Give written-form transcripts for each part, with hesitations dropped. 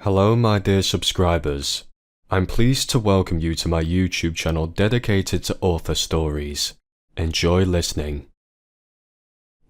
Hello my dear subscribers. I'm pleased to welcome you to my YouTube channel dedicated to author stories. Enjoy listening.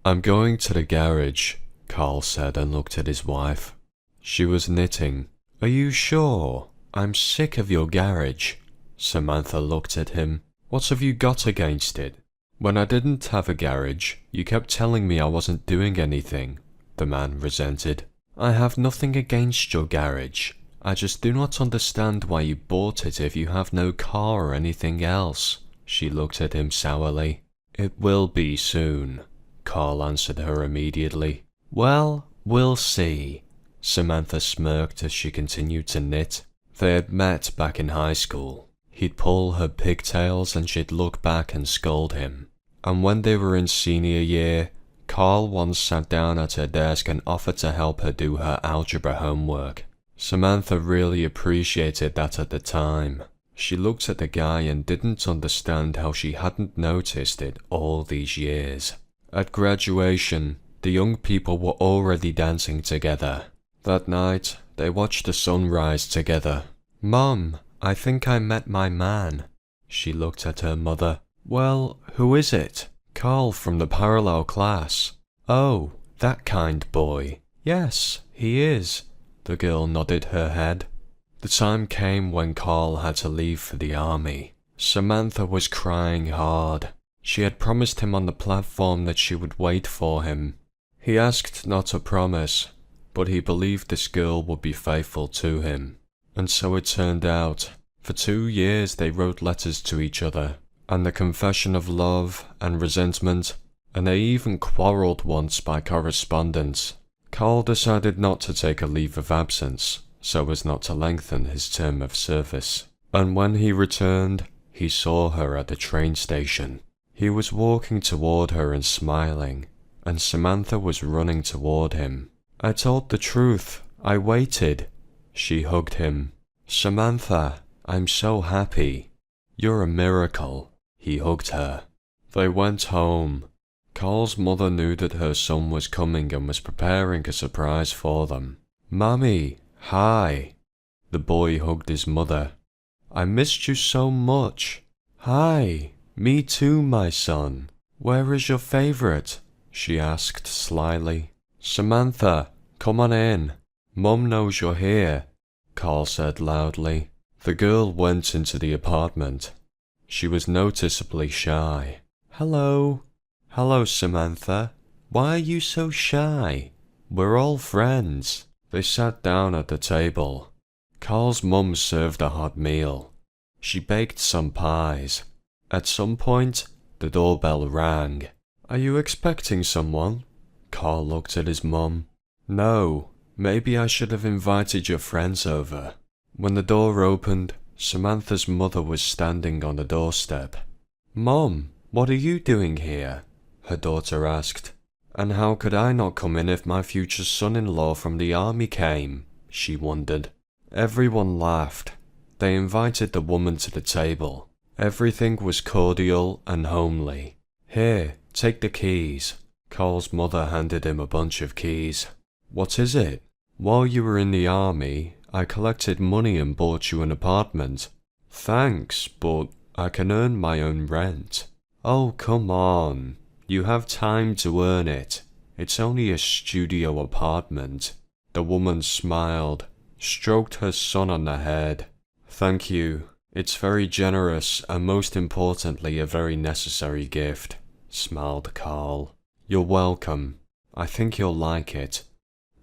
I'm going to the garage, Carl said and looked at his wife. She was knitting. Are you sure? I'm sick of your garage. Samantha looked at him. What have you got against it? When I didn't have a garage, you kept telling me I wasn't doing anything, the man resented. I have nothing against your garage. I just do not understand why you bought it if you have no car or anything else. She looked at him sourly. It will be soon, Carl answered her immediately. Well, we'll see. Samantha smirked as she continued to knit. They had met back in high school. He'd pull her pigtails and she'd look back and scold him. And when they were in senior year, Carl once sat down at her desk and offered to help her do her algebra homework. Samantha really appreciated that at the time. She looked at the guy and didn't understand how she hadn't noticed it all these years. At graduation, the young people were already dancing together. That night, they watched the sun rise together. Mom, I think I met my man. She looked at her mother. Well, who is it? Carl from the parallel class. Oh, that kind boy. Yes, he is. The girl nodded her head. The time came when Carl had to leave for the army. Samantha was crying hard. She had promised him on the platform that she would wait for him. He asked not to promise, but he believed this girl would be faithful to him. And so it turned out. For 2 years they wrote letters to each other, and the confession of love and resentment, and they even quarrelled once by correspondence. Carl decided not to take a leave of absence, so as not to lengthen his term of service. And when he returned, he saw her at the train station. He was walking toward her and smiling, and Samantha was running toward him. I told the truth. I waited. She hugged him. Samantha, I'm so happy. You're a miracle. He hugged her. They went home. Carl's mother knew that her son was coming and was preparing a surprise for them. Mummy, hi. The boy hugged his mother. I missed you so much. Hi, me too, my son. Where is your favorite? She asked slyly. Samantha, come on in. Mum knows you're here, Carl said loudly. The girl went into the apartment. She was noticeably shy. Hello. Hello, Samantha. Why are you so shy? We're all friends. They sat down at the table. Carl's mum served a hot meal. She baked some pies. At some point, the doorbell rang. Are you expecting someone? Carl looked at his mum. No, maybe I should have invited your friends over. When the door opened, Samantha's mother was standing on the doorstep. Mom, what are you doing here? Her daughter asked. And how could I not come in if my future son-in-law from the army came? She wondered. Everyone laughed. They invited the woman to the table. Everything was cordial and homely. Here, take the keys. Carl's mother handed him a bunch of keys. What is it? While you were in the army, I collected money and bought you an apartment. Thanks, but I can earn my own rent. Oh, come on. You have time to earn it. It's only a studio apartment. The woman smiled, stroked her son on the head. Thank you. It's very generous and most importantly a very necessary gift, smiled Carl. You're welcome. I think you'll like it.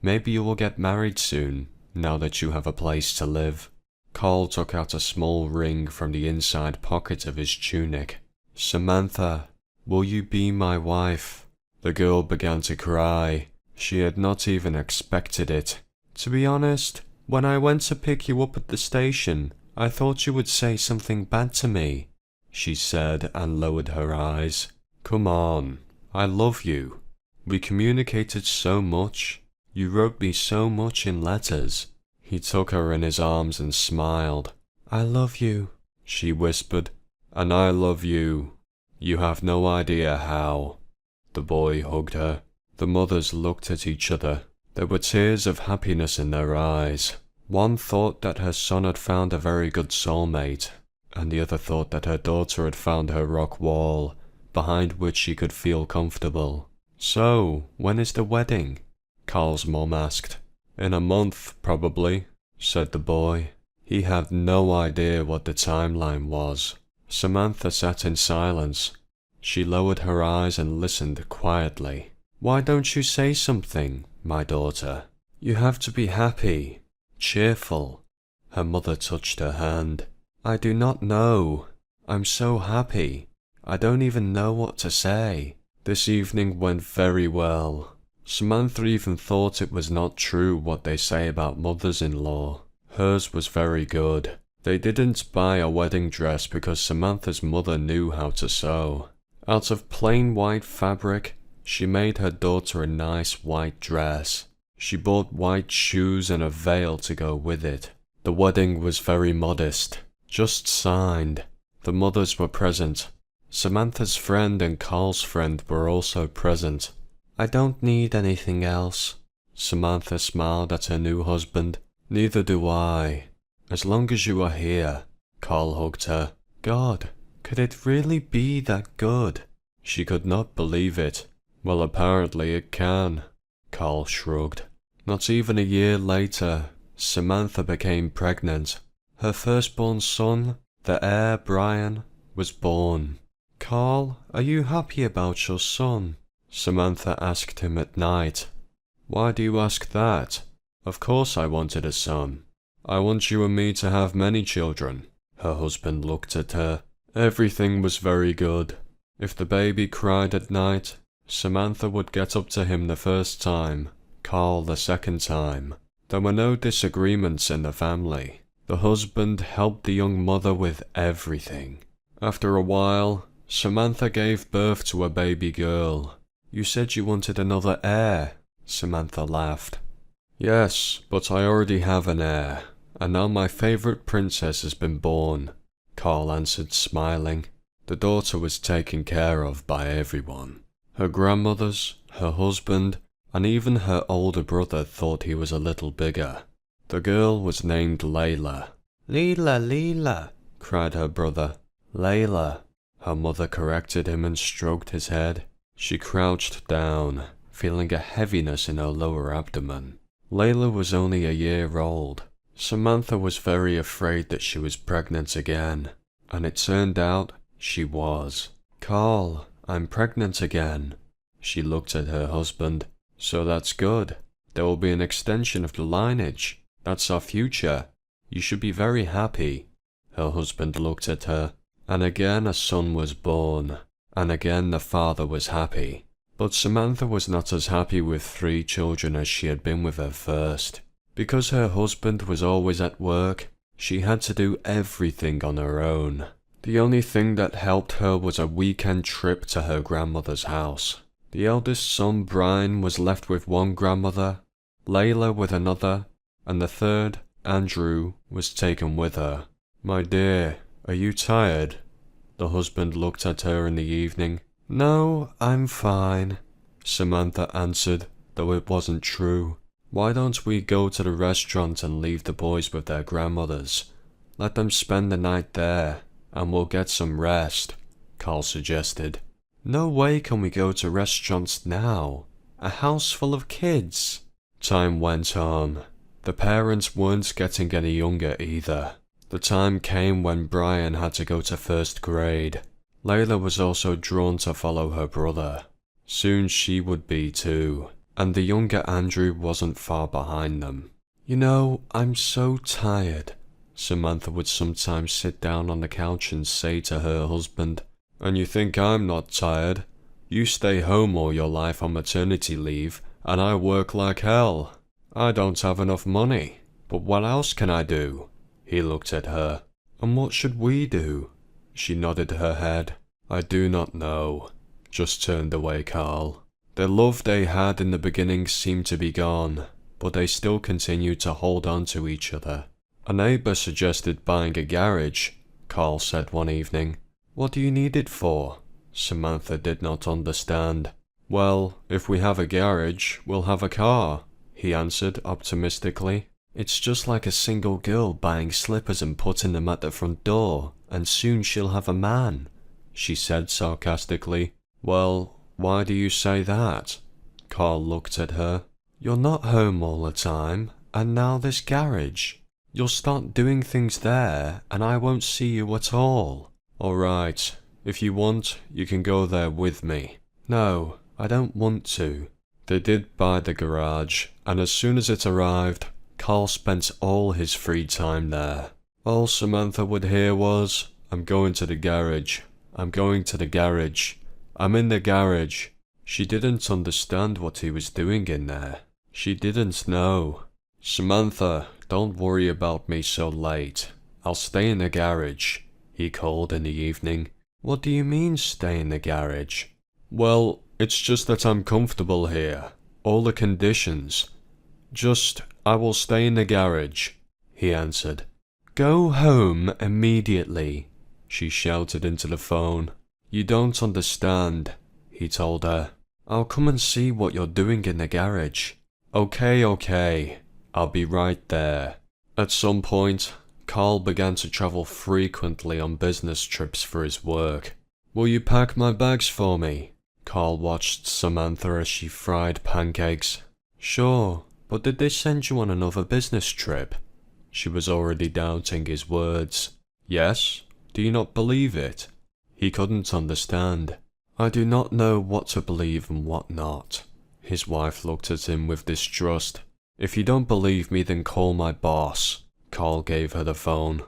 Maybe you will get married soon, now that you have a place to live. Carl took out a small ring from the inside pocket of his tunic. Samantha, will you be my wife? The girl began to cry. She had not even expected it. To be honest, when I went to pick you up at the station, I thought you would say something bad to me, she said and lowered her eyes. Come on, I love you. We communicated so much. You wrote me so much in letters. He took her in his arms and smiled. I love you, she whispered. And I love you. You have no idea how. The boy hugged her. The mothers looked at each other. There were tears of happiness in their eyes. One thought that her son had found a very good soulmate, and the other thought that her daughter had found her rock wall, behind which she could feel comfortable. "So, when is the wedding?" Carl's mom asked. "In a month, probably," said the boy. He had no idea what the timeline was. Samantha sat in silence. She lowered her eyes and listened quietly. "Why don't you say something, my daughter? You have to be happy, cheerful." Her mother touched her hand. "I do not know. I'm so happy. I don't even know what to say." This evening went very well. Samantha even thought it was not true what they say about mothers-in-law. Hers was very good. They didn't buy a wedding dress because Samantha's mother knew how to sew. Out of plain white fabric, she made her daughter a nice white dress. She bought white shoes and a veil to go with it. The wedding was very modest, just signed. The mothers were present. Samantha's friend and Carl's friend were also present. "I don't need anything else." Samantha smiled at her new husband. "Neither do I. As long as you are here." Carl hugged her. God, could it really be that good? She could not believe it. "Well, apparently it can." Carl shrugged. Not even a year later, Samantha became pregnant. Her firstborn son, the heir Brian, was born. "Carl, are you happy about your son?" Samantha asked him at night. "Why do you ask that? Of course I wanted a son. I want you and me to have many children." Her husband looked at her. Everything was very good. If the baby cried at night, Samantha would get up to him the first time, Carl the second time. There were no disagreements in the family. The husband helped the young mother with everything. After a while, Samantha gave birth to a baby girl. "You said you wanted another heir," Samantha laughed. "Yes, but I already have an heir, and now my favorite princess has been born," Carl answered, smiling. The daughter was taken care of by everyone. Her grandmothers, her husband, and even her older brother thought he was a little bigger. The girl was named Layla. "Leela, Leela," cried her brother. "Layla," her mother corrected him and stroked his head. She crouched down, feeling a heaviness in her lower abdomen. Layla was only a year old. Samantha was very afraid that she was pregnant again, and it turned out she was. "Carl, I'm pregnant again." She looked at her husband. "So that's good. There will be an extension of the lineage. That's our future. You should be very happy." Her husband looked at her, and again a son was born, and again the father was happy. But Samantha was not as happy with 3 children as she had been with her first. Because her husband was always at work, she had to do everything on her own. The only thing that helped her was a weekend trip to her grandmother's house. The eldest son, Brian, was left with one grandmother, Layla with another, and the third, Andrew, was taken with her. "My dear, are you tired?" The husband looked at her in the evening. "No, I'm fine," Samantha answered, though it wasn't true. "Why don't we go to the restaurant and leave the boys with their grandmothers? Let them spend the night there, and we'll get some rest," Carl suggested. "No way can we go to restaurants now. A house full of kids." Time went on. The parents weren't getting any younger either. The time came when Brian had to go to first grade. Layla was also drawn to follow her brother. Soon she would be too, and the younger Andrew wasn't far behind them. "You know, I'm so tired," Samantha would sometimes sit down on the couch and say to her husband. "And you think I'm not tired? You stay home all your life on maternity leave, and I work like hell. I don't have enough money, but what else can I do?" He looked at her. "And what should we do?" She nodded her head. "I do not know," just turned away Carl. The love they had in the beginning seemed to be gone, but they still continued to hold on to each other. "A neighbor suggested buying a garage," Carl said one evening. "What do you need it for?" Samantha did not understand. "Well, if we have a garage, we'll have a car," he answered optimistically. It's just like a single girl buying slippers and putting them at the front door, and soon she'll have a man, she said sarcastically. Well, why do you say that? Carl looked at her. You're not home all the time, and now this garage. You'll start doing things there, and I won't see you at all. All right, if you want, you can go there with me. No, I don't want to. They did buy the garage, and as soon as it arrived, Carl spent all his free time there. All Samantha would hear was, I'm going to the garage. I'm going to the garage. I'm in the garage. She didn't understand what he was doing in there. She didn't know. Samantha, don't worry about me so late. I'll stay in the garage, he called in the evening. What do you mean stay in the garage? Well, it's just that I'm comfortable here. All the conditions. Just, I will stay in the garage, he answered. Go home immediately, she shouted into the phone. You don't understand, he told her. I'll come and see what you're doing in the garage. Okay, I'll be right there. At some point, Carl began to travel frequently on business trips for his work. Will you pack my bags for me? Carl watched Samantha as she fried pancakes. Sure, but did they send you on another business trip? She was already doubting his words. Yes? Do you not believe it? He couldn't understand. I do not know what to believe and what not. His wife looked at him with distrust. If you don't believe me, then call my boss. Carl gave her the phone.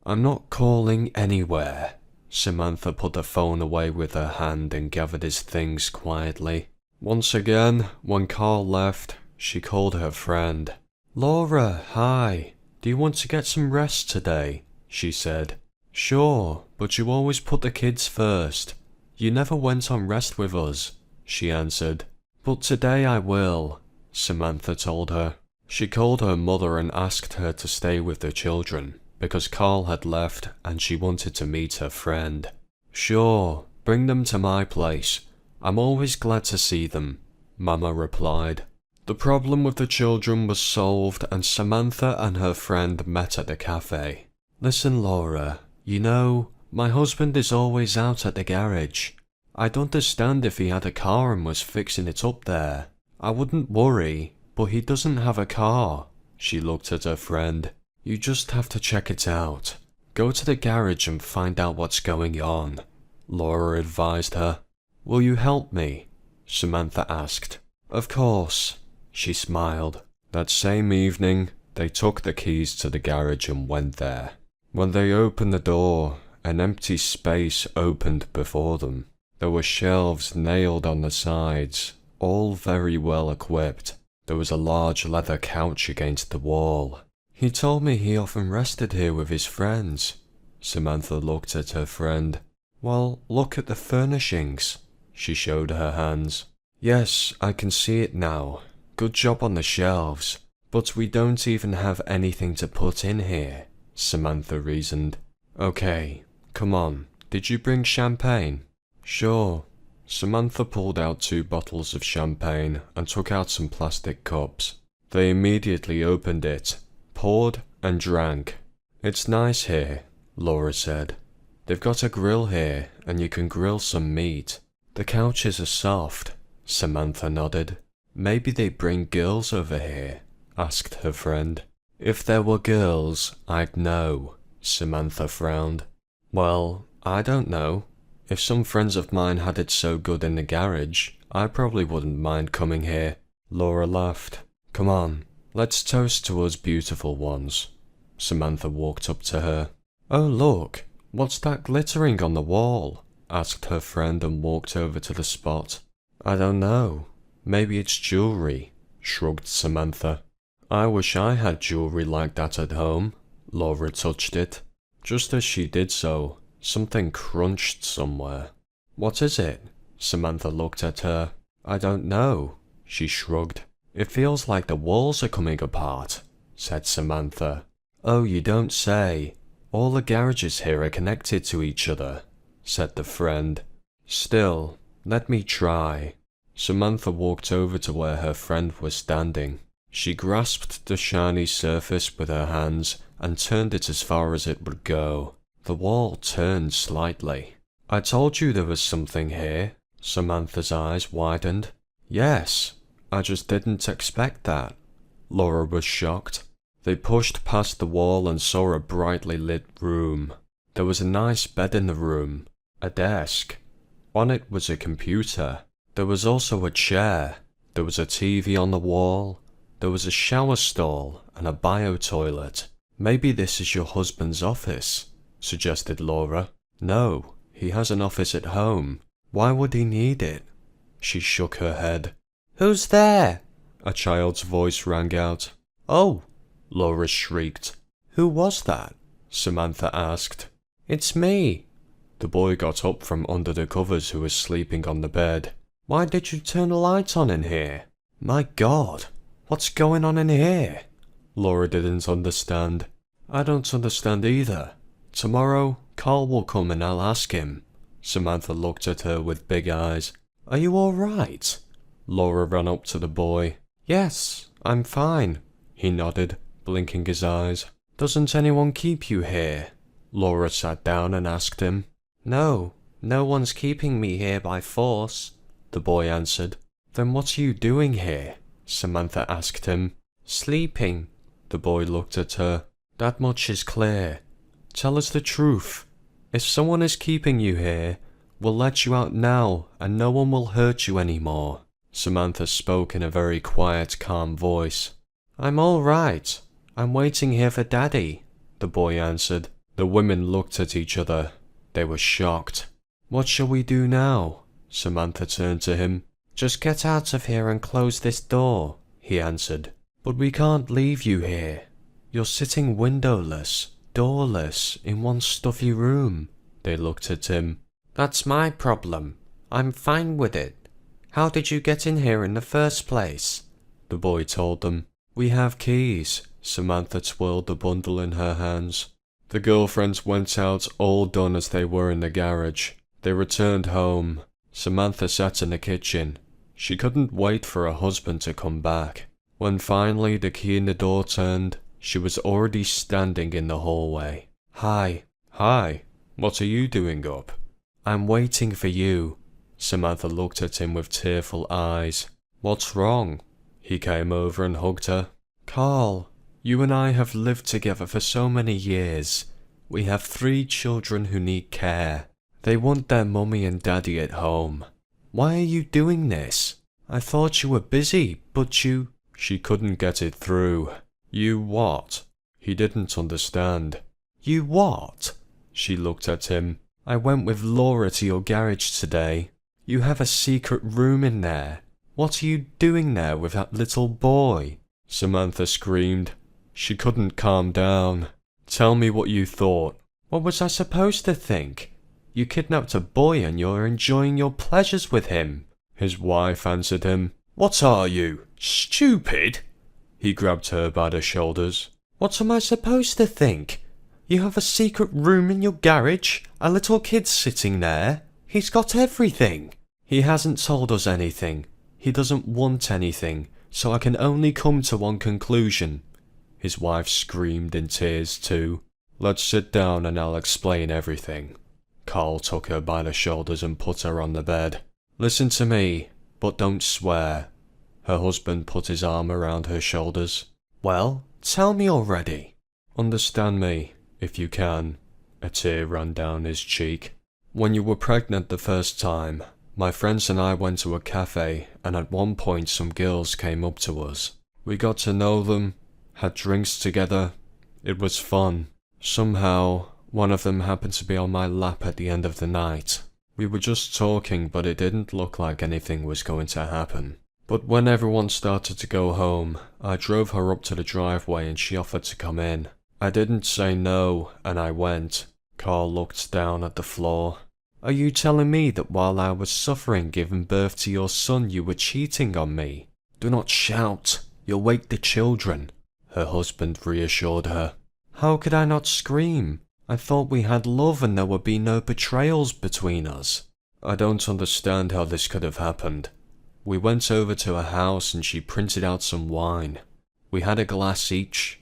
I'm not calling anywhere. Samantha put the phone away with her hand and gathered his things quietly. Once again, when Carl left, she called her friend. Laura, hi. Do you want to get some rest today? She said. Sure, but you always put the kids first. You never went on rest with us, she answered. But today I will, Samantha told her. She called her mother and asked her to stay with the children, because Carl had left and she wanted to meet her friend. Sure, bring them to my place. I'm always glad to see them, Mama replied. The problem with the children was solved and Samantha and her friend met at the cafe. Listen, Laura, you know, my husband is always out at the garage. I'd understand if he had a car and was fixing it up there. I wouldn't worry, but he doesn't have a car. She looked at her friend. You just have to check it out. Go to the garage and find out what's going on, Laura advised her. Will you help me? Samantha asked. Of course, she smiled. That same evening, they took the keys to the garage and went there. When they opened the door, an empty space opened before them. There were shelves nailed on the sides, all very well equipped. There was a large leather couch against the wall. He told me he often rested here with his friends. Samantha looked at her friend. Well, look at the furnishings. She showed her hands. Yes, I can see it now. Good job on the shelves. But we don't even have anything to put in here, Samantha reasoned. Okay, come on. Did you bring champagne? Sure. Samantha pulled out 2 bottles of champagne and took out some plastic cups. They immediately opened it, poured and drank. It's nice here, Laura said. They've got a grill here and you can grill some meat. The couches are soft, Samantha nodded. Maybe they bring girls over here, asked her friend. If there were girls, I'd know, Samantha frowned. Well, I don't know. If some friends of mine had it so good in the garage, I probably wouldn't mind coming here. Laura laughed. Come on, let's toast to us beautiful ones. Samantha walked up to her. Oh look, what's that glittering on the wall? Asked her friend and walked over to the spot. I don't know. Maybe it's jewelry, shrugged Samantha. I wish I had jewelry like that at home. Laura touched it. Just as she did so, something crunched somewhere. What is it? Samantha looked at her. I don't know, she shrugged. It feels like the walls are coming apart, said Samantha. Oh, you don't say. All the garages here are connected to each other, said the friend. Still, let me try. Samantha walked over to where her friend was standing. She grasped the shiny surface with her hands and turned it as far as it would go. The wall turned slightly. I told you there was something here. Samantha's eyes widened. Yes, I just didn't expect that. Laura was shocked. They pushed past the wall and saw a brightly lit room. There was a nice bed in the room, a desk. On it was a computer. There was also a chair. There was a TV on the wall. There was a shower stall and a bio-toilet. Maybe this is your husband's office, suggested Laura. No, he has an office at home. Why would he need it? She shook her head. Who's there? A child's voice rang out. Oh, Laura shrieked. Who was that? Samantha asked. It's me. The boy got up from under the covers who was sleeping on the bed. Why did you turn the light on in here? My God, what's going on in here? Laura didn't understand. I don't understand either. Tomorrow, Carl will come and I'll ask him. Samantha looked at her with big eyes. Are you all right? Laura ran up to the boy. Yes, I'm fine. He nodded, blinking his eyes. Doesn't anyone keep you here? Laura sat down and asked him. No, no one's keeping me here by force, the boy answered. Then what are you doing here? Samantha asked him. Sleeping. The boy looked at her. That much is clear. Tell us the truth. If someone is keeping you here, we'll let you out now and no one will hurt you anymore. Samantha spoke in a very quiet, calm voice. I'm all right. I'm waiting here for Daddy, the boy answered. The women looked at each other. They were shocked. What shall we do now? Samantha turned to him. Just get out of here and close this door, he answered. But we can't leave you here. You're sitting windowless, doorless, in one stuffy room. They looked at him. That's my problem. I'm fine with it. How did you get in here in the first place? The boy told them. We have keys. Samantha twirled the bundle in her hands. The girlfriends went out all done as they were in the garage. They returned home. Samantha sat in the kitchen. She couldn't wait for her husband to come back. When finally the key in the door turned, she was already standing in the hallway. Hi. Hi. What are you doing up? I'm waiting for you. Samantha looked at him with tearful eyes. What's wrong? He came over and hugged her. Carl, you and I have lived together for so many years. We have 3 children who need care. They want their mummy and daddy at home. Why are you doing this? I thought you were busy, but you... She couldn't get it through. You what? He didn't understand. You what? She looked at him. I went with Laura to your garage today. You have a secret room in there. What are you doing there with that little boy? Samantha screamed. She couldn't calm down. Tell me what you thought. What was I supposed to think? You kidnapped a boy and you're enjoying your pleasures with him. His wife answered him. What are you? Stupid? He grabbed her by the shoulders. What am I supposed to think? You have a secret room in your garage? A little kid sitting there? He's got everything. He hasn't told us anything. He doesn't want anything, so I can only come to one conclusion. His wife screamed in tears too. Let's sit down and I'll explain everything. Carl took her by the shoulders and put her on the bed. Listen to me, but don't swear. Her husband put his arm around her shoulders. Well, tell me already. Understand me, if you can. A tear ran down his cheek. When you were pregnant the first time, my friends and I went to a cafe, and at one point some girls came up to us. We got to know them, had drinks together. It was fun. Somehow, one of them happened to be on my lap at the end of the night. We were just talking, but it didn't look like anything was going to happen. But when everyone started to go home, I drove her up to the driveway and she offered to come in. I didn't say no, and I went. Carl looked down at the floor. Are you telling me that while I was suffering giving birth to your son you were cheating on me? Do not shout. You'll wake the children. Her husband reassured her. How could I not scream? I thought we had love and there would be no betrayals between us. I don't understand how this could have happened. We went over to her house and she printed out some wine. We had a glass each.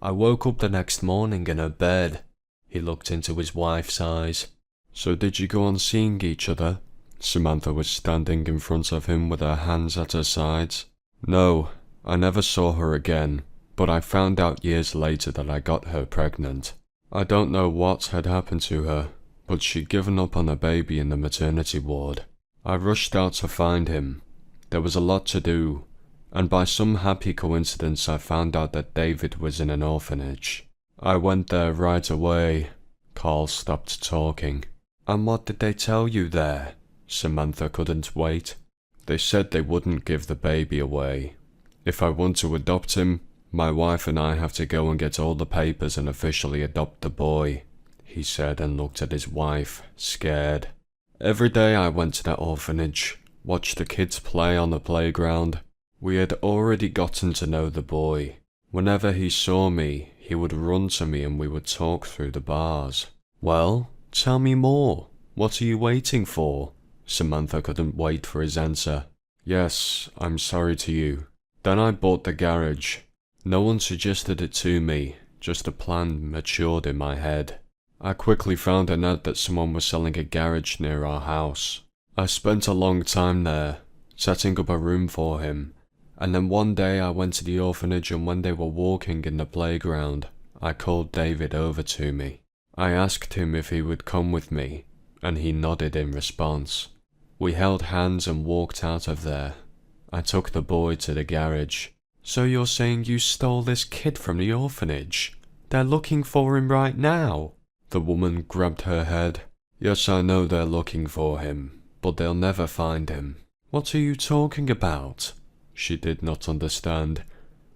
I woke up the next morning in her bed. He looked into his wife's eyes. So did you go on seeing each other? Samantha was standing in front of him with her hands at her sides. No, I never saw her again, but I found out years later that I got her pregnant. I don't know what had happened to her, but she'd given up on her baby in the maternity ward. I rushed out to find him. There was a lot to do, and by some happy coincidence I found out that David was in an orphanage. I went there right away. Carl stopped talking. And what did they tell you there? Samantha couldn't wait. They said they wouldn't give the baby away. If I want to adopt him, my wife and I have to go and get all the papers and officially adopt the boy, he said and looked at his wife, scared. Every day I went to that orphanage, watched the kids play on the playground. We had already gotten to know the boy. Whenever he saw me, he would run to me and we would talk through the bars. Well, tell me more. What are you waiting for? Samantha couldn't wait for his answer. Yes, I'm sorry to you. Then I bought the garage. No one suggested it to me, just a plan matured in my head. I quickly found an ad that someone was selling a garage near our house. I spent a long time there, setting up a room for him, and then one day I went to the orphanage, and when they were walking in the playground, I called David over to me. I asked him if he would come with me, and he nodded in response. We held hands and walked out of there. I took the boy to the garage. So you're saying you stole this kid from the orphanage? They're looking for him right now. The woman grabbed her head. Yes, I know they're looking for him, but they'll never find him. What are you talking about? She did not understand.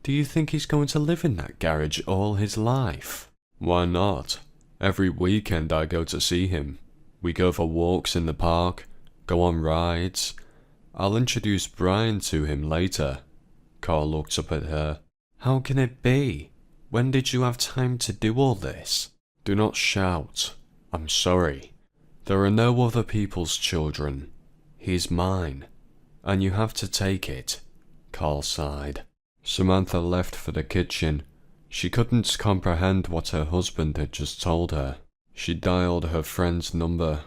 Do you think he's going to live in that garage all his life? Why not? Every weekend I go to see him. We go for walks in the park, go on rides. I'll introduce Brian to him later. Carl looked up at her. How can it be? When did you have time to do all this? Do not shout. I'm sorry. There are no other people's children. He's mine, and you have to take it. Carl sighed. Samantha left for the kitchen. She couldn't comprehend what her husband had just told her. She dialed her friend's number,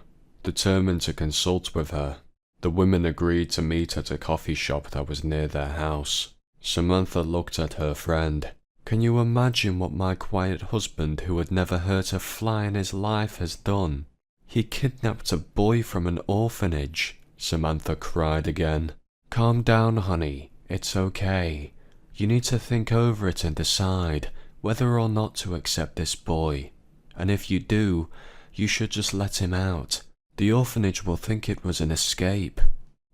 determined to consult with her. The women agreed to meet at a coffee shop that was near their house. Samantha looked at her friend. Can you imagine what my quiet husband, who had never hurt a fly in his life, has done? He kidnapped a boy from an orphanage. Samantha cried again. Calm down, honey. It's okay. You need to think over it and decide whether or not to accept this boy. And if you do, you should just let him out. The orphanage will think it was an escape.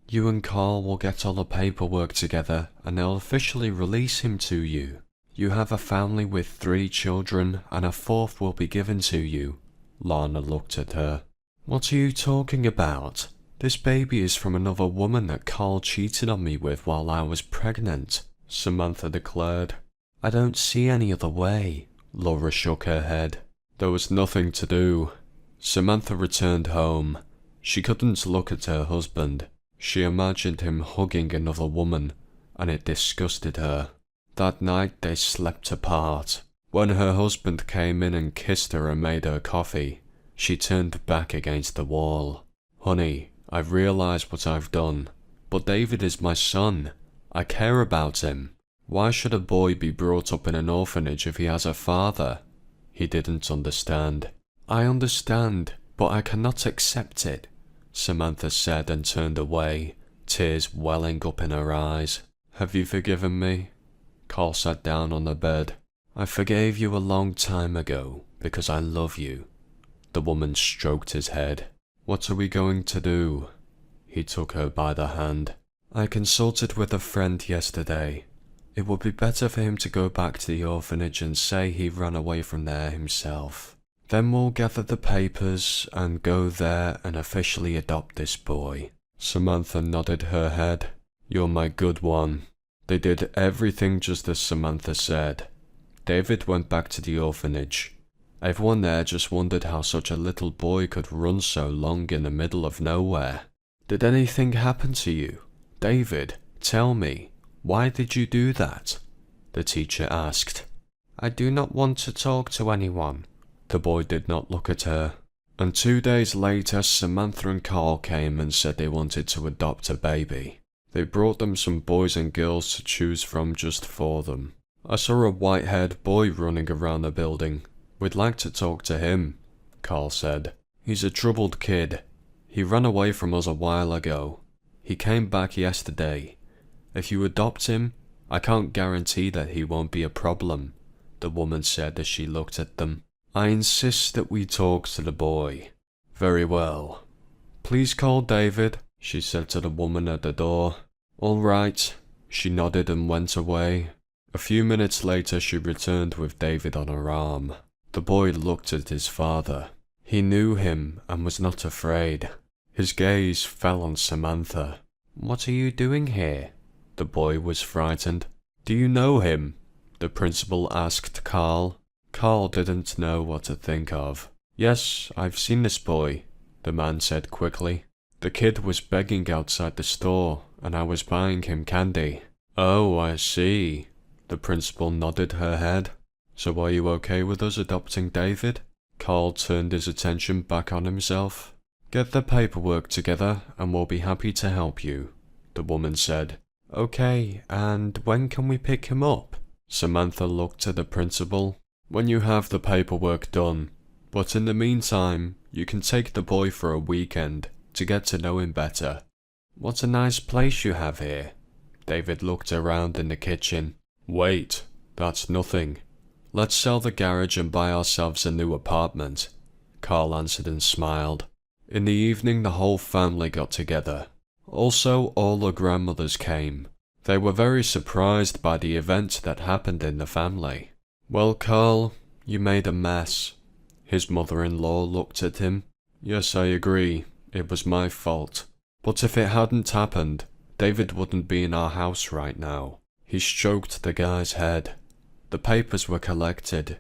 You and Carl will get all the paperwork together and they'll officially release him to you. You have a family with 3 children and a 4th will be given to you. Lana looked at her. What are you talking about? This baby is from another woman that Carl cheated on me with while I was pregnant, Samantha declared. I don't see any other way. Laura shook her head. There was nothing to do. Samantha returned home. She couldn't look at her husband. She imagined him hugging another woman, and it disgusted her. That night they slept apart. When her husband came in and kissed her and made her coffee, she turned back against the wall. Honey, I've realized what I've done, but David is my son. I care about him. Why should a boy be brought up in an orphanage if he has a father? He didn't understand. I understand, but I cannot accept it, Samantha said and turned away, tears welling up in her eyes. Have you forgiven me? Carl sat down on the bed. I forgave you a long time ago because I love you. The woman stroked his head. What are we going to do? He took her by the hand. I consulted with a friend yesterday. It would be better for him to go back to the orphanage and say he ran away from there himself. Then we'll gather the papers and go there and officially adopt this boy. Samantha nodded her head. You're my good one. They did everything just as Samantha said. David went back to the orphanage. Everyone there just wondered how such a little boy could run so long in the middle of nowhere. Did anything happen to you? David, tell me, why did you do that? the teacher asked. I do not want to talk to anyone. The boy did not look at her. And 2 days later, Samantha and Carl came and said they wanted to adopt a baby. They brought them some boys and girls to choose from just for them. I saw a white-haired boy running around the building. We'd like to talk to him, Carl said. He's a troubled kid. He ran away from us a while ago. He came back yesterday. If you adopt him, I can't guarantee that he won't be a problem, the woman said as she looked at them. I insist that we talk to the boy. Very well. Please call David, she said to the woman at the door. All right, she nodded and went away. A few minutes later she returned with David on her arm. The boy looked at his father. He knew him and was not afraid. His gaze fell on Samantha. What are you doing here? The boy was frightened. Do you know him? The principal asked Carl. Carl didn't know what to think of. Yes, I've seen this boy, the man said quickly. The kid was begging outside the store, and I was buying him candy. Oh, I see. The principal nodded her head. So are you okay with us adopting David? Carl turned his attention back on himself. Get the paperwork together, and we'll be happy to help you, the woman said. Okay, and when can we pick him up? Samantha looked at the principal. When you have the paperwork done. But in the meantime, you can take the boy for a weekend to get to know him better. What a nice place you have here. David looked around in the kitchen. Wait, that's nothing. Let's sell the garage and buy ourselves a new apartment, Carl answered and smiled. In the evening the whole family got together. Also, all the grandmothers came. They were very surprised by the event that happened in the family. Well, Carl, you made a mess. His mother-in-law looked at him. Yes, I agree. It was my fault. But if it hadn't happened, David wouldn't be in our house right now. He stroked the guy's head. The papers were collected.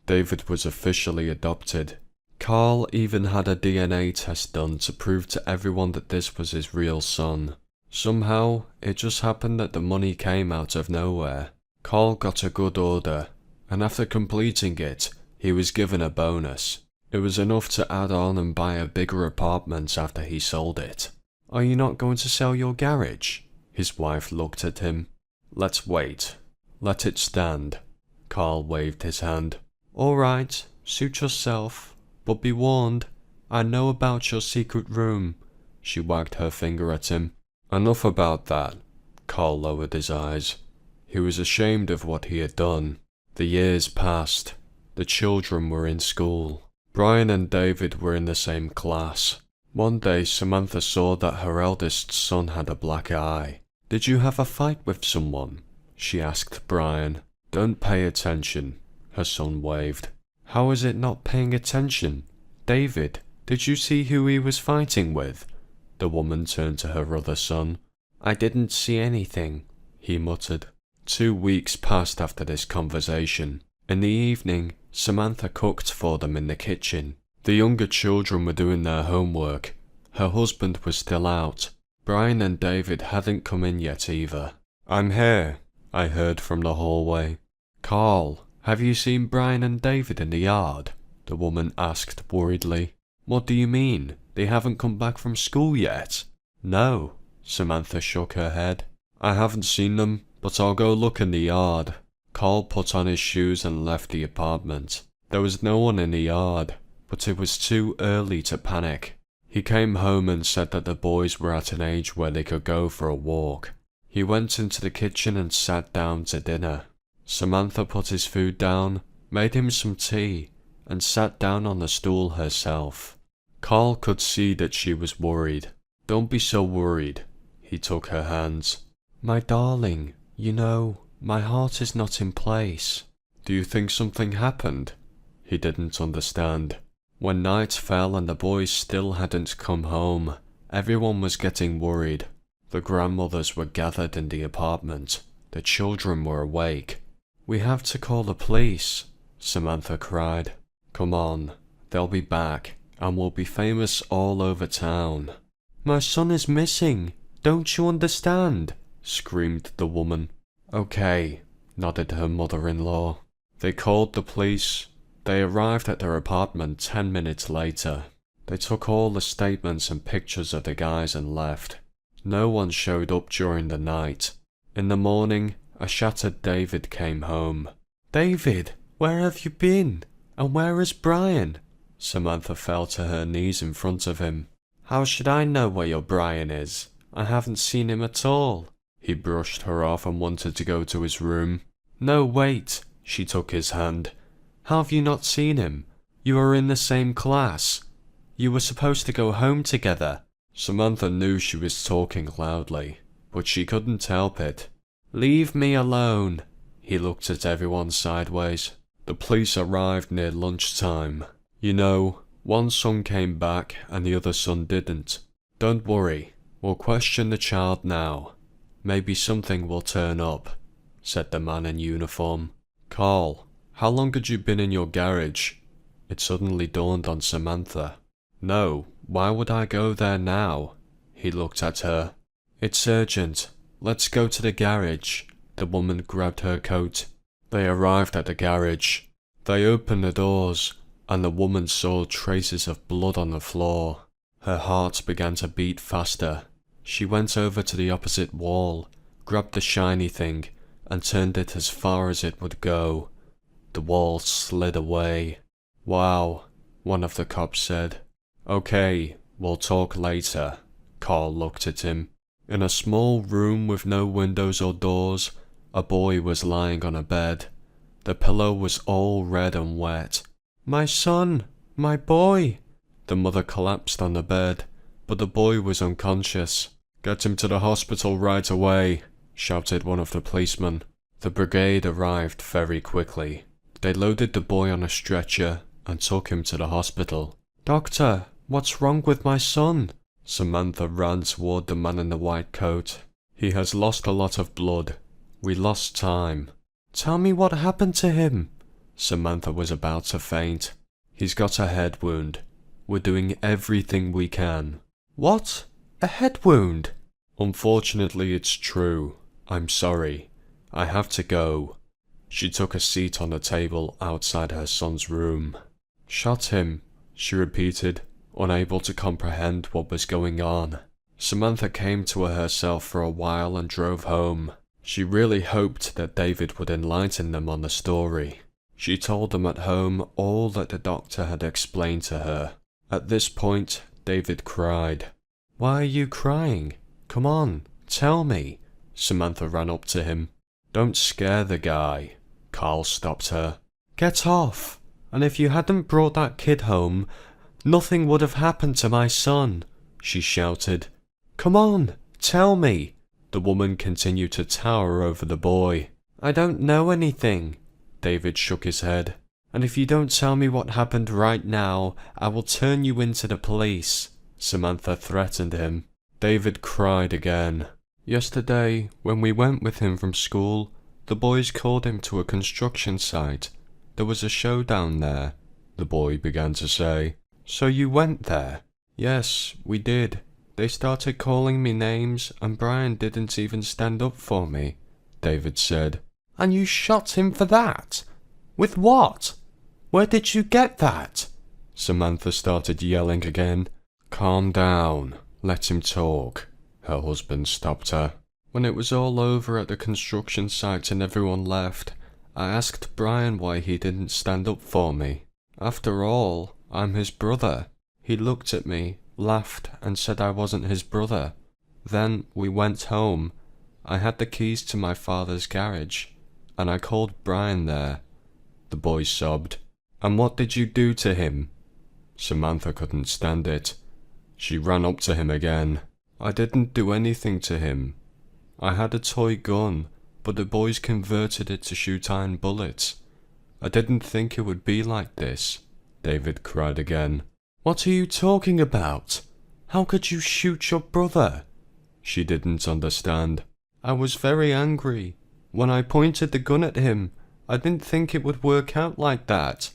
David was officially adopted. Carl even had a DNA test done to prove to everyone that this was his real son. Somehow, it just happened that the money came out of nowhere. Carl got a good order, and after completing it, he was given a bonus. It was enough to add on and buy a bigger apartment after he sold it. Are you not going to sell your garage? His wife looked at him. Let's wait. Let it stand. Carl waved his hand. All right, suit yourself. But be warned, I know about your secret room. She wagged her finger at him. Enough about that. Carl lowered his eyes. He was ashamed of what he had done. The years passed. The children were in school. Brian and David were in the same class. One day Samantha saw that her eldest son had a black eye. Did you have a fight with someone? She asked Brian. Don't pay attention. Her son waved. How is it not paying attention? David, did you see who he was fighting with? The woman turned to her other son. I didn't see anything, he muttered. 2 weeks passed after this conversation. In the evening, Samantha cooked for them in the kitchen. The younger children were doing their homework. Her husband was still out. Brian and David hadn't come in yet either. I'm here, I heard from the hallway. Carl, have you seen Brian and David in the yard? The woman asked worriedly. What do you mean? They haven't come back from school yet? No, Samantha shook her head. I haven't seen them, but I'll go look in the yard. Carl put on his shoes and left the apartment. There was no one in the yard, but it was too early to panic. He came home and said that the boys were at an age where they could go for a walk. He went into the kitchen and sat down to dinner. Samantha put his food down, made him some tea, and sat down on the stool herself. Carl could see that she was worried. Don't be so worried. He took her hands. My darling, you know, my heart is not in place. Do you think something happened? He didn't understand. When night fell and the boys still hadn't come home, everyone was getting worried. The grandmothers were gathered in the apartment. The children were awake. We have to call the police, Samantha cried. Come on, they'll be back, and we'll be famous all over town. My son is missing. Don't you understand? Screamed the woman. Okay, nodded her mother-in-law. They called the police. They arrived at their apartment 10 minutes later. They took all the statements and pictures of the guys and left. No one showed up during the night. In the morning, a shattered David came home. "David, where have you been? And where is Brian?" Samantha fell to her knees in front of him. "How should I know where your Brian is? I haven't seen him at all." He brushed her off and wanted to go to his room. "No, wait." She took his hand. "How have you not seen him? You are in the same class. You were supposed to go home together." Samantha knew she was talking loudly, but she couldn't help it. "Leave me alone." He looked at everyone sideways. The police arrived near lunchtime. "You know, one son came back and the other son didn't. Don't worry, we'll question the child now. Maybe something will turn up," said the man in uniform. "Carl, how long had you been in your garage?" It suddenly dawned on Samantha. "No, why would I go there now?" He looked at her. "It's urgent. Let's go to the garage." The woman grabbed her coat. They arrived at the garage. They opened the doors, and the woman saw traces of blood on the floor. Her heart began to beat faster. She went over to the opposite wall, grabbed the shiny thing, and turned it as far as it would go. The wall slid away. "Wow," one of the cops said. "Okay, we'll talk later." Carl looked at him. In a small room with no windows or doors, a boy was lying on a bed. The pillow was all red and wet. "My son! My boy!" The mother collapsed on the bed, but the boy was unconscious. "Get him to the hospital right away," shouted one of the policemen. The brigade arrived very quickly. They loaded the boy on a stretcher and took him to the hospital. "Doctor, what's wrong with my son?" Samantha ran toward the man in the white coat. "He has lost a lot of blood. We lost time." "Tell me what happened to him." Samantha was about to faint. "He's got a head wound. We're doing everything we can." "What? A head wound?" "Unfortunately, it's true. I'm sorry. I have to go." She took a seat on the table outside her son's room. "Shot him," she repeated, unable to comprehend what was going on. Samantha came to herself for a while and drove home. She really hoped that David would enlighten them on the story. She told them at home all that the doctor had explained to her. At this point, David cried. "Why are you crying? Come on, tell me." Samantha ran up to him. "Don't scare the guy." Carl stopped her. "Get off! And if you hadn't brought that kid home, nothing would have happened to my son," she shouted. "Come on, tell me." The woman continued to tower over the boy. "I don't know anything." David shook his head. "And if you don't tell me what happened right now, I will turn you into the police," Samantha threatened him. David cried again. "Yesterday, when we went with him from school, the boys called him to a construction site. There was a showdown there," the boy began to say. "So you went there?" "Yes, we did. They started calling me names, and Brian didn't even stand up for me," David said. "And you shot him for that? With what? Where did you get that?" Samantha started yelling again. "Calm down. Let him talk." Her husband stopped her. "When it was all over at the construction site and everyone left, I asked Brian why he didn't stand up for me. After all, I'm his brother. He looked at me, laughed, and said I wasn't his brother. Then we went home. I had the keys to my father's garage, and I called Brian there." The boy sobbed. "And what did you do to him?" Samantha couldn't stand it. She ran up to him again. "I didn't do anything to him. I had a toy gun, but the boys converted it to shoot iron bullets. I didn't think it would be like this," David cried again. "What are you talking about? How could you shoot your brother?" She didn't understand. "I was very angry. When I pointed the gun at him, I didn't think it would work out like that.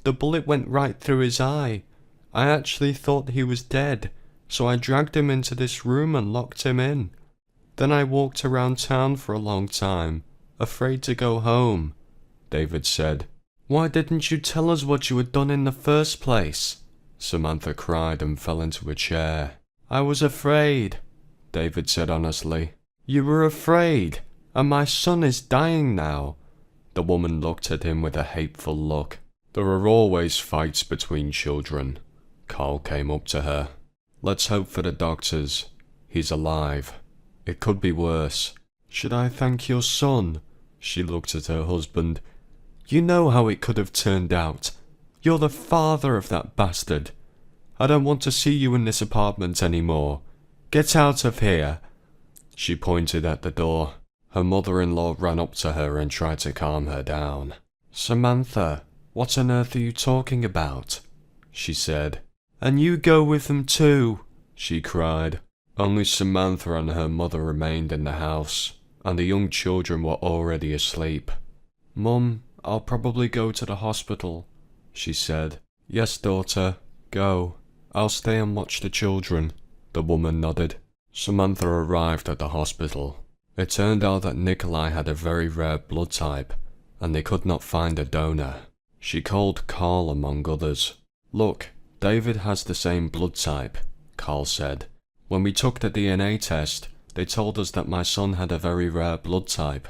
The bullet went right through his eye. I actually thought he was dead, so I dragged him into this room and locked him in. Then I walked around town for a long time, afraid to go home," David said. "Why didn't you tell us what you had done in the first place?" Samantha cried and fell into a chair. "I was afraid," David said honestly. "You were afraid, and my son is dying now." The woman looked at him with a hateful look. "There are always fights between children." Carl came up to her. "Let's hope for the doctors. He's alive. It could be worse." "Should I thank your son?" She looked at her husband. "You know how it could have turned out. You're the father of that bastard. I don't want to see you in this apartment anymore. Get out of here." She pointed at the door. Her mother-in-law ran up to her and tried to calm her down. "Samantha, what on earth are you talking about?" she said. "And you go with them too," she cried. Only Samantha and her mother remained in the house, and the young children were already asleep. "Mum, I'll probably go to the hospital," she said. "Yes, daughter, go. I'll stay and watch the children," the woman nodded. Samantha arrived at the hospital. It turned out that Nikolai had a very rare blood type, and they could not find a donor. She called Carl among others. "Look, David has the same blood type," Carl said. "When we took the DNA test, they told us that my son had a very rare blood type."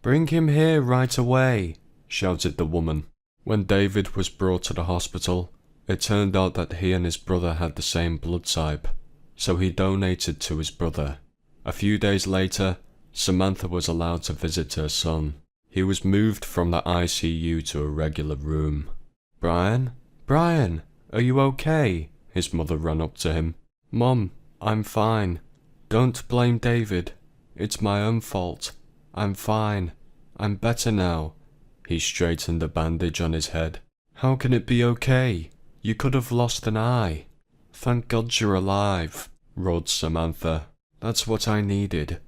"Bring him here right away," shouted the woman. When David was brought to the hospital, it turned out that he and his brother had the same blood type, so he donated to his brother. A few days later, Samantha was allowed to visit her son. He was moved from the ICU to a regular room. "Brian? Brian, are you okay?" His mother ran up to him. "Mom, I'm fine. Don't blame David. It's my own fault. I'm fine. I'm better now." He straightened the bandage on his head. "How can it be okay? You could have lost an eye." "Thank God you're alive," roared Samantha. "That's what I needed.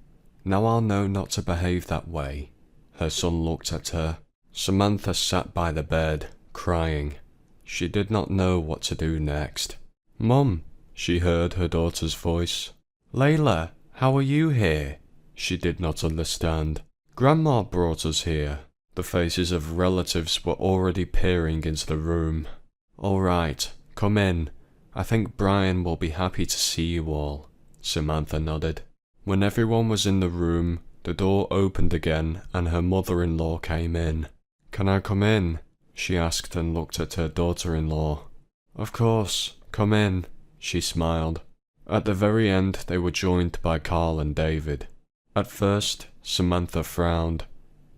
Now I'll know not to behave that way." Her son looked at her. Samantha sat by the bed, crying. She did not know what to do next. "Mum," she heard her daughter's voice. "Layla, how are you here?" She did not understand. "Grandma brought us here." The faces of relatives were already peering into the room. "All right, come in. I think Brian will be happy to see you all." Samantha nodded. When everyone was in the room, the door opened again and her mother-in-law came in. "Can I come in?" she asked and looked at her daughter-in-law. "Of course, come in," she smiled. At the very end, they were joined by Carl and David. At first, Samantha frowned,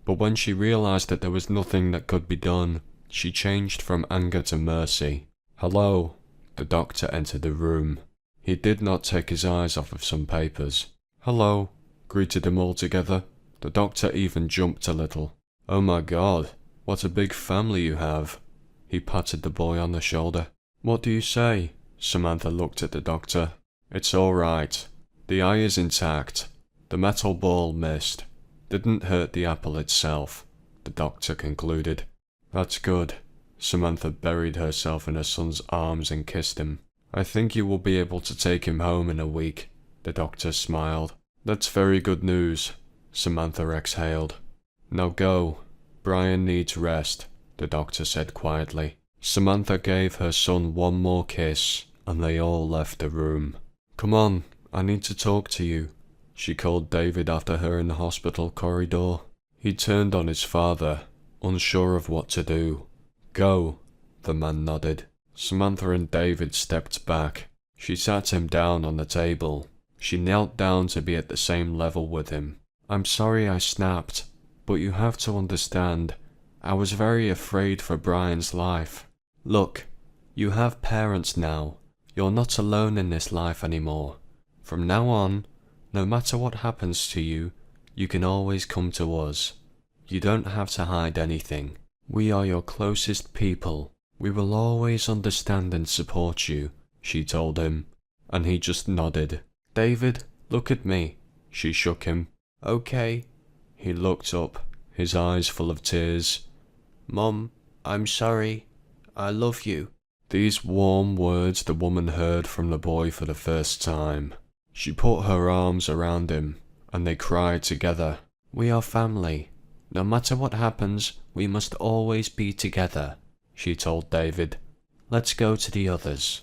but when she realized that there was nothing that could be done, she changed from anger to mercy. "Hello." The doctor entered the room. He did not take his eyes off of some papers. "Hello," greeted them all together. The doctor even jumped a little. "Oh my God, what a big family you have." He patted the boy on the shoulder. "What do you say?" Samantha looked at the doctor. "It's all right. The eye is intact. The metal ball missed. Didn't hurt the apple itself," the doctor concluded. "That's good." Samantha buried herself in her son's arms and kissed him. "I think you will be able to take him home in a week," the doctor smiled. "That's very good news," Samantha exhaled. "Now go. Brian needs rest," the doctor said quietly. Samantha gave her son one more kiss, and they all left the room. "Come on, I need to talk to you," she called David after her in the hospital corridor. He turned on his father, unsure of what to do. "Go," the man nodded. Samantha and David stepped back. She sat him down on the table. She knelt down to be at the same level with him. "I'm sorry I snapped, but you have to understand, I was very afraid for Brian's life. Look, you have parents now. You're not alone in this life anymore. From now on, no matter what happens to you, you can always come to us. You don't have to hide anything. We are your closest people. We will always understand and support you," she told him, and he just nodded. "David, look at me," she shook him. "Okay." He looked up, his eyes full of tears. "Mom, I'm sorry. I love you." These warm words the woman heard from the boy for the first time. She put her arms around him, and they cried together. "We are family. No matter what happens, we must always be together, she told David. Let's go to the others.